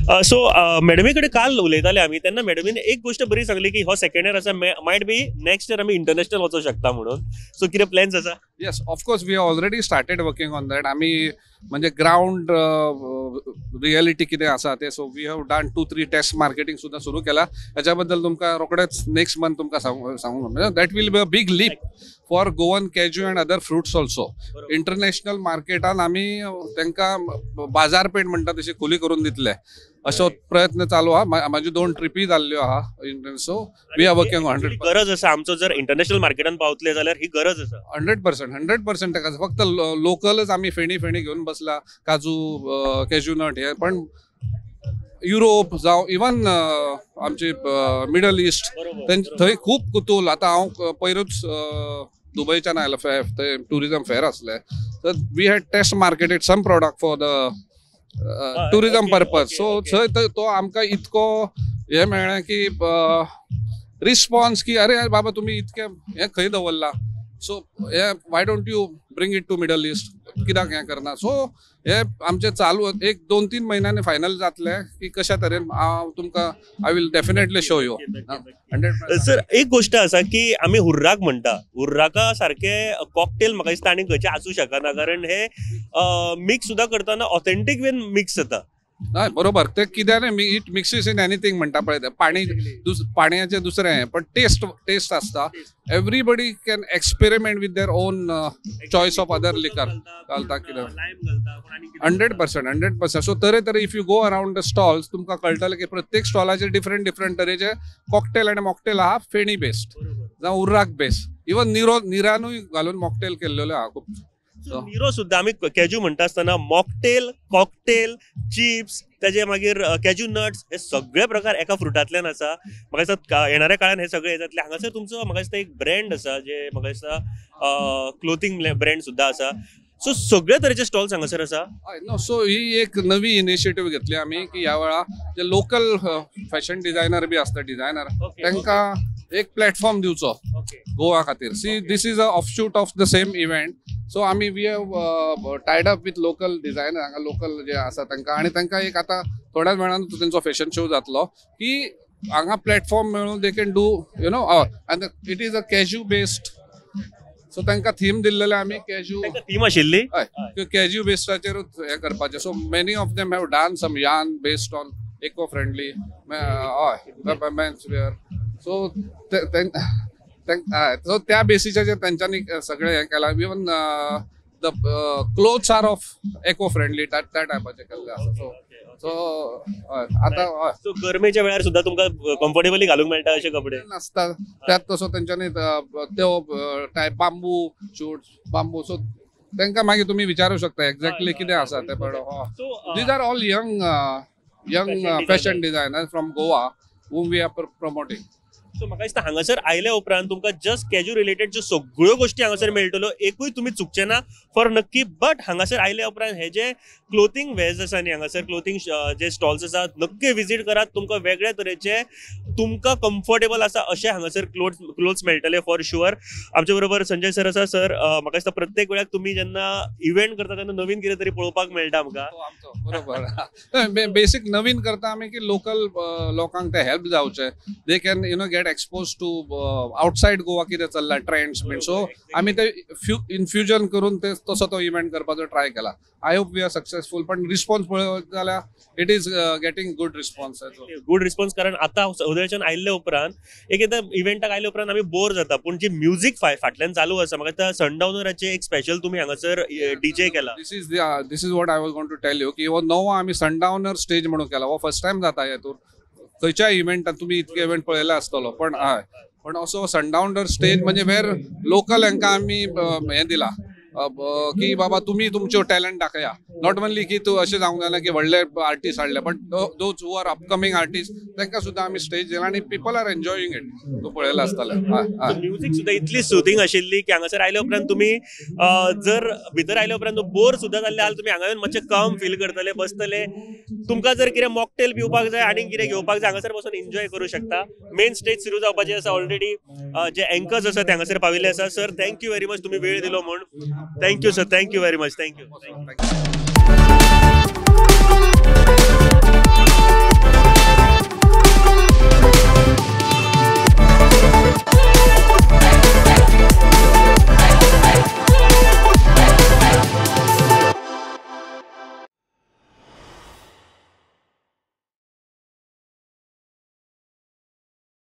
So मॅडमी कडेन काल उलयताले आमी तेन्ना मॅडमीन एक गोष्ट बरी सांगली की हो सेकंड इयर आसा मायट बी नेक्स्ट इयर आमी इंटरनॅशनल वचूं शकता म्हणून. सो कितें प्लॅन्स आसा? Yes, of course we have already started working on that. आमी म्हणजे ग्राउंड रियलिटी कितें आसा ते, so we have done 2-3 test marketing सुद्दां सुरू केला. हेच्या बद्दल तुमकां रोखडेच नेक्स्ट मंथ तुमकां सांगू that will be a big leap for Goan cashew and other fruits also. International मार्केटान आमी तांकां बाजारपेठ म्हणटा तशी खुली करून दितले असो प्रयत्न चालू आहा. माझी 2 ट्रिपी जाल्ल्यो आहा. So we are working on 100%. गरज आसा आमचो जर इंटरनॅशनल मार्केटान पावतले जाल्यार ही गरज आसा. 100% ताका फक्त लोकलच आमी फेणी घेवन बसला, काजू कॅज्यू नट हे. पण युरोप जावं इवन आमचे मिडल ईस्ट थंय खूब कुतूहल. आतां हांव पयरूच दुबयच्यान आयलो, थंय टुरिझम फेअर आसले. तर we had test marketed some product for the tourism purpose. So थंय तो आमकां इतको हे मेळ्ळें की रिस्पॉन्स की अरे बाबा तुम्ही इतके हे खंय दवरला, so hey why don't you bring it to Middle East, कित्याक हें करना. सो हे आमचे चालू 1-2-3 महिन्यांनी फायनल जातले की कशा तरेन हांव तुमकां I will definitely show you. Sir एक गोष्ट आसा की आमी हुर्राक म्हणटा, हुर्राका सारखे कॉकटेल म्हाका दिसता आनी खंयचे आसूं शकना, कारण हे मिक्स सुद्दां करतना ऑथेंटीक वेन मिक्स जाता. हय बरोबर. ते कित्याक इट मिक्सेस इन एनीथिंग म्हणटा पळय ते पाणयाचें दुसरें, पण टेस्ट आसता. Everybody can experiment with their own choice of other लिकर घालता कितें. 100%. So Tare if you go around the stalls तुमकां कळटलें की प्रत्येक स्टॉलाचेर डिफरंट तरेचे कॉकटेल आनी मॉकटेल आहा, फेणी बेस्ड जावं उर्राक बेस्ड. इवन निरानूय घालून मॉकटेल केल्लेले आहा खूब. निरो सुद्दां आमी कॅज्यू म्हणटा आसतना मॉकटेल, कॉकटेल, चिप्स, ताजे मागीर कॅज्यू नट्स, हे सगळे प्रकार एका फ्रुटांतल्यान आसा. म्हाका दिसता येणाऱ्या काळान हे सगळे येतले. हांगासर तुमचो म्हाका दिसता एक ब्रँड आसा जे म्हाका दिसता क्लोथिंग ब्रँड सुद्दां आसा. सो सगळे तरेचे स्टॉल्स हांगासर आसा. सो ही एक नवी इनिशिएटीव घेतली आमी की ह्या वेळा जे लोकल फॅशन डिझायनर बी आसता, डिझायनर तांकां एक प्लॅटफॉर्म दिवचो गोवा खातीर. See this is a offshoot of the same event. So आमी we have tied up with local designer, हांगा लोकल जे आसा तांकां, आनी तांकां एक आतां थोड्याच वेळान तेंचो फॅशन शो जातलो की हांगा प्लॅटफॉर्म मेळून they can do you know and it is a cashew based. So तांकां थीम दिल्लेले आमी कॅज्यू थीम आशिल्ली, हय कॅज्यू बेस्डाचेरूच हे करपाचें. So many of them have done some yarn based on eco friendly हय मेन्स वेअर. सो त्या बेसिसाचेर तेंच्यांनी सगळे हे केला. Even the clothes are of eco friendly त्या टायपाचे केल्ले आसा. सो आतां सो गरमेच्या वेळार सुद्दां तुमकां कम्फर्टेबली घालूंक मेळटा अशे कपडे नासता. त्यात तसो तेंच्यांनी त्यो type bamboo shoots bamboo. So तांकां मागीर तुमी विचारूं शकता एक्झॅक्टली कितें आसा ते. But these are all young fashion designers from Goa whom we are promoting. So म्हाका दिसता हांगासर आयल्या उपरांत तुमकां जस्ट कॅज्यू रिलेटेड ज्यो सगळ्यो गोष्टी हांगासर मेळटल्यो, एकूय तुमी चुकचे ना फॉर नक्की. बट हांगासर आयल्या उपरांत हे जे क्लोथिंग वेअर्स आसा न्ही, हांगासर क्लोथिंग जे स्टॉल्स आसात नक्की विजीट करात. तुमकां वेगळ्या तरेचे तुमकां कम्फर्टेबल आसा अशे हांगासर क्लोथ्स मेळटले फॉर शुअर. आमचे बरोबर संजय सर आसा. सर म्हाका दिसता प्रत्येक वेळाक तुमी जेन्ना इव्हेंट करता तेन्ना नवीन कितें तरी पळोवपाक मेळटा आमकां. बरोबर. बेसिक नवीन करता आमी की लोकल लोकांक ते हेल्प जावचे. They can you know get expose to outside Goa कितें चल्ला ट्रेंड्स बीन. सो आमी ते इन्फ्युजन करून ते तसो तो इव्हेंट करपाचो ट्राय केला. I hope we are successful. पण रिस्पॉन्स पळयत जाल्यार it is getting good response. Good response, कारण आतां उदयच्यान आयल्ले उपरांत एकदा इव्हेंटाक आयले उपरांत आमी बोर जाता. पूण जी म्युझिक फाटल्यान चालू आसा, म्हाका दिसता सनडाउनराचे एक स्पेशल तुमी हांगासर डीजे केला. This is what I was going to tell you की हो नवो आमी सनडाउनर स्टेज म्हणून केला. हो फर्स्ट टाइम जाता हेतून. खंयच्या इव्हेंटान तुमी इतके इव्हेंट पळयले आसतलो, पण असो सनडाउनर स्टेज म्हणजे वेर लोकल हांकां आमी हे दिला की बाबा तुम्ही तुमचो टॅलंट दाखया. नॉट ओनली की तू अशें जावंक जायना की व्हडले आर्टिस्ट हाडले, but those who are upcoming artist तांकां सुद्दां आमी स्टेज दिला आनी पीपल आर एन्जॉयिंग इट. तूं पळयलें आसतलें. म्युझिक सुद्दां इतली सुथींग आशिल्ली की हांगासर आयल्या उपरांत तुमी जर भितर आयल्या उपरांत बोर सुद्दां जाल्ले जाल्यार तुमी हांगा येवन मातशें काम फील करतले, बसतले. तुमकां जर कितें मॉकटेल पिवपाक जाय आनी कितें घेवपाक जाय हांगासर बसून एन्जॉय करूं शकता. मेन स्टेज सुरू जावपाचें आसा. ऑलरेडी जे एंकर्स आसा ते हांगासर पाविल्ले आसा. सर थँक्यू व्हेरी मच, तुमी वेळ दिलो म्हूण. Thank you sir, thank you very much. Thank you.